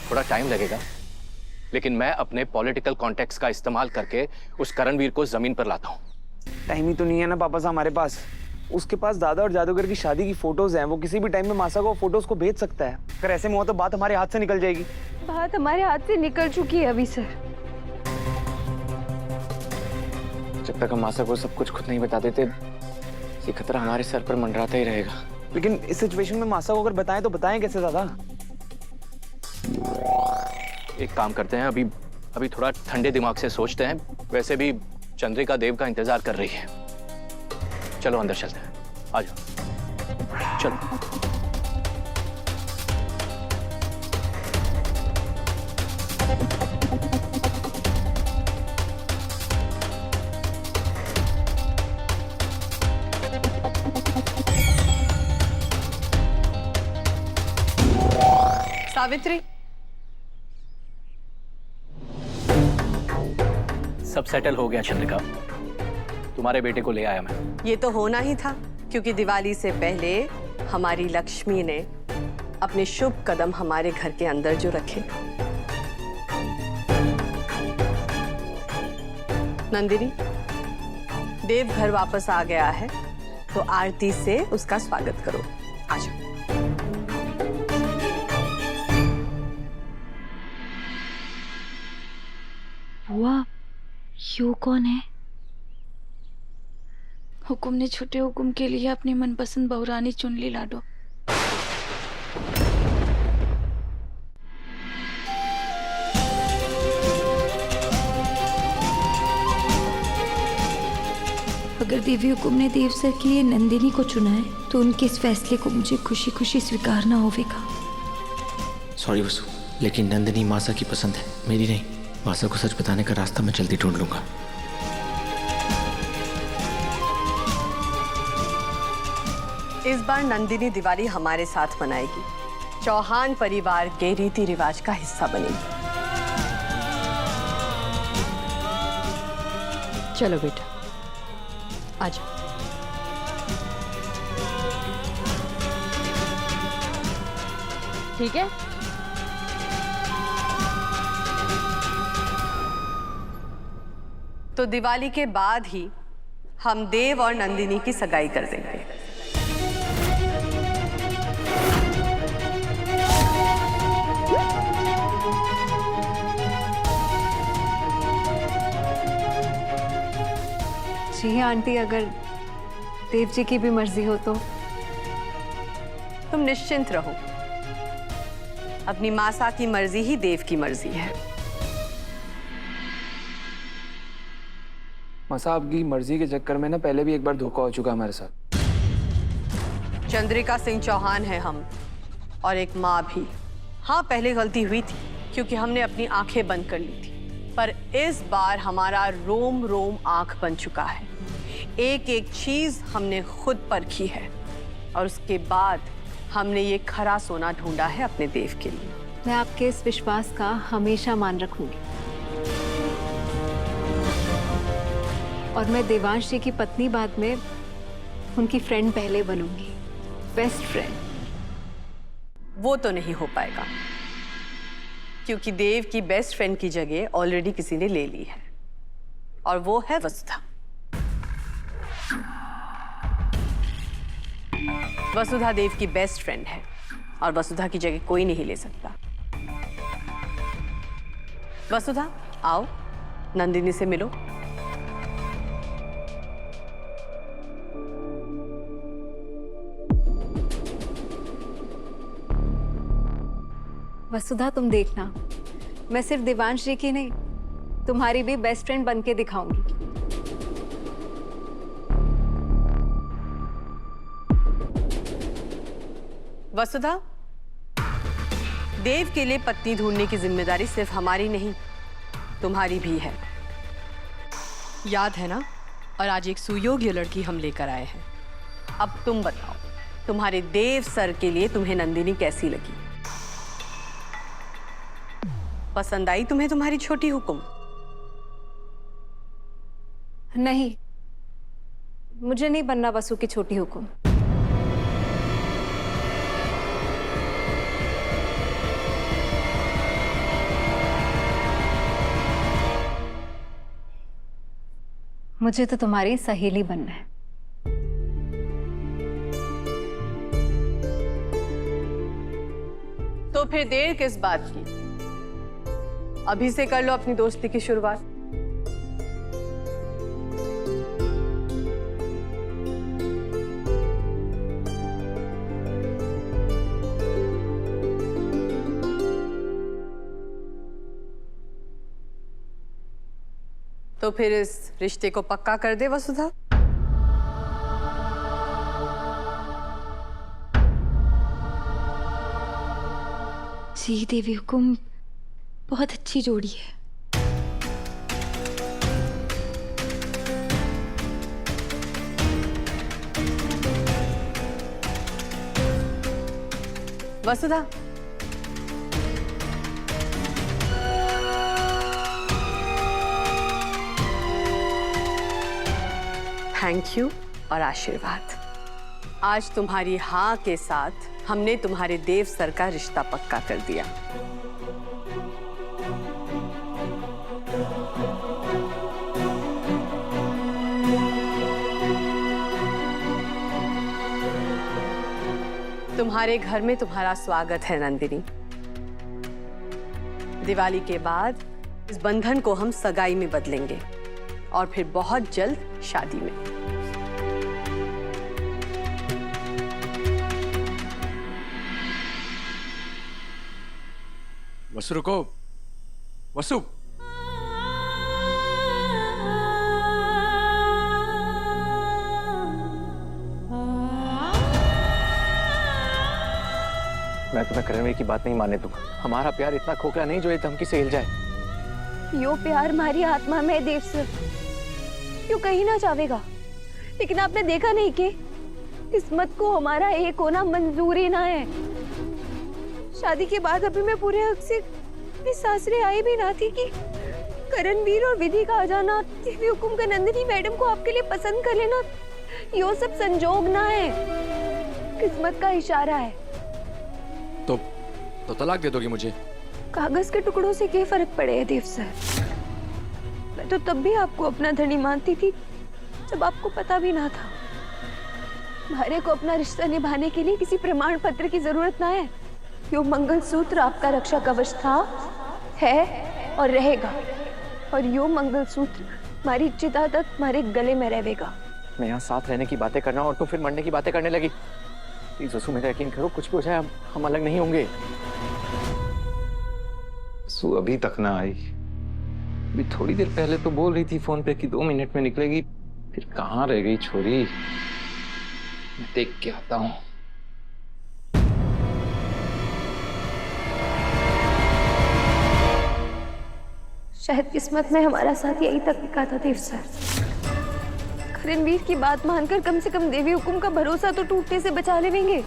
थोड़ा टाइम लगेगा, लेकिन मैं अपने पॉलिटिकल कॉन्टेक्स्ट का इस्तेमाल करके उस करणवीर को जमीन पर लाता हूँ। टाइम ही तो नहीं है ना पापा साहब हमारे पास। उसके पास दादा और जादूगर की शादी की फोटोज हैं। वो किसी भी टाइम में मासा को फोटोज को भेज सकता है। अगर ऐसे में हो तो बात हमारे हाथ से निकल जाएगी। बात हमारे हाथ से निकल चुकी है अभी सर। जब तक हम मासा को सब कुछ खुद नहीं बता देते, ये खतरा हमारे सर पर मंडराता ही रहेगा। लेकिन इस सिचुएशन में मासा को अगर बताएं तो बताएं कैसे दादा? एक काम करते हैं, अभी थोड़ा ठंडे दिमाग से सोचते हैं। वैसे भी चंद्रिका देव का इंतजार कर रही है। चलो अंदर चलते हैं, आ जाओ, चलो। सावित्री, सब सेटल हो गया चंद्रिका, तुम्हारे बेटे को ले आया मैं। ये तो होना ही था, क्योंकि दिवाली से पहले हमारी लक्ष्मी ने अपने शुभ कदम हमारे घर के अंदर जो रखे। नंदिनी, देव घर वापस आ गया है, तो आरती से उसका स्वागत करो। आ जाओ। बुआ, यू कौन है? हुकुम ने छोटे हुकुम के लिए अपनी मनपसंद बहुरानी चुन ली लाडो। अगर देवी हुकुम ने देव सर के लिए नंदिनी को चुना है, तो उनके इस फैसले को मुझे खुशी खुशी स्वीकारना होगा। सॉरी वसु, लेकिन नंदिनी मासा की पसंद है, मेरी नहीं। मासा को सच बताने का रास्ता मैं जल्दी ढूंढ लूंगा। इस बार नंदिनी दिवाली हमारे साथ मनाएगी, चौहान परिवार के रीति रिवाज का हिस्सा बनेगी। चलो बेटा, आजा। ठीक है। तो दिवाली के बाद ही हम देव और नंदिनी की सगाई कर देंगे। जी आंटी, अगर देव जी की भी मर्जी हो तो। तुम निश्चिंत रहो, अपनी मासा की मर्जी ही देव की मर्जी है। मासा आपकी मर्जी के चक्कर में ना पहले भी एक बार धोखा हो चुका हमारे साथ। चंद्रिका सिंह चौहान है हम, और एक माँ भी। हाँ, पहले गलती हुई थी क्योंकि हमने अपनी आंखें बंद कर ली थी, पर इस बार हमारा रोम रोम आंख बन चुका है। एक एक चीज हमने खुद परखी है, और उसके बाद हमने ये खरा सोना ढूंढा है अपने देव के लिए। मैं आपके इस विश्वास का हमेशा मान रखूंगी, और मैं देवांश जी की पत्नी बाद में उनकी फ्रेंड पहले बनूंगी, बेस्ट फ्रेंड। वो तो नहीं हो पाएगा, क्योंकि देव की बेस्ट फ्रेंड की जगह ऑलरेडी किसी ने ले ली है, और वो है वसुधा। वसुधा देव की बेस्ट फ्रेंड है, और वसुधा की जगह कोई नहीं ले सकता। वसुधा, आओ, नंदिनी से मिलो। वसुधा, तुम देखना, मैं सिर्फ देवांश जी की नहीं, तुम्हारी भी बेस्ट फ्रेंड बन के दिखाऊंगी। वसुधा, देव के लिए पत्नी ढूंढने की जिम्मेदारी सिर्फ हमारी नहीं, तुम्हारी भी है। याद है ना? और आज एक सुयोग्य लड़की हम लेकर आए हैं। अब तुम बताओ, तुम्हारे देव सर के लिए तुम्हें नंदिनी कैसी लगी? पसंद आई तुम्हें तुम्हारी छोटी हुकुम? नहीं, मुझे नहीं बनना वसु की छोटी हुकुम। मुझे तो तुम्हारी सहेली बनना है। तो फिर देर किस बात की? अभी से कर लो अपनी दोस्ती की शुरुआत। तो फिर इस रिश्ते को पक्का कर दे वसुधा। जी देवी हुकुम, बहुत अच्छी जोड़ी है। वसुधा, थैंक यू और आशीर्वाद। आज तुम्हारी हाँ के साथ हमने तुम्हारे देव सर का रिश्ता पक्का कर दिया। तुम्हारे घर में तुम्हारा स्वागत है नंदिनी। दिवाली के बाद इस बंधन को हम सगाई में बदलेंगे और फिर बहुत जल्द शादी में। वसु रुको, वसु। मैं तुम्हें करणवीर की बात नहीं मानने दूंगा। हमारा प्यार इतना खोखला नहीं जो ये धमकी से हिल जाए। यो प्यार हमारी आत्मा में है देव सर, यो कहीं ना जावेगा। लेकिन आपने देखा नहीं कि किस्मत को हमारा एक होना मंजूरी ना है। शादी के बाद अभी मैं पूरे हक से इस सासरे आई भी ना थी कि करणवीर और विधि का आ जाना, देवी हुकुम का नंदिनी मैडम को आपके लिए पसंद कर लेना, यो सब संजोग ना है, किस्मत का इशारा है। तो तलाक दे दोगी मुझे? कागज के टुकड़ों से क्या फर्क पड़ेगा देव सर? मैं तो तब भी आपको अपना धनी मानती थी जब आपको पता भी ना था। भारे को अपना रिश्ता निभाने के लिए किसी प्रमाण पत्र की जरूरत ना है। यो मंगलसूत्र आपका रक्षा कवच था, है और रहेगा। और यो मंगलसूत्र हमारी चिता तक हमारे गले में रहेगा। मैं यहाँ साथ रहने की बातें करना और तो फिर मरने की बातें करने लगी। प्लीज वसु, मेरा यकीन करो, कुछ भी हो जाए हम अलग नहीं होंगे। वसु अभी तक ना आई। अभी थोड़ी देर पहले तो बोल रही थी फोन पे कि 2 मिनट में निकलेगी, फिर कहाँ रह गई छोरी? मैं देख के आता हूँ। शायद किस्मत में हमारा साथ यही तक लिखा था देव सर। करणवीर की बात मानकर कम से कम देवी हुकुम का भरोसा तो टूटने से बचा लेंगे।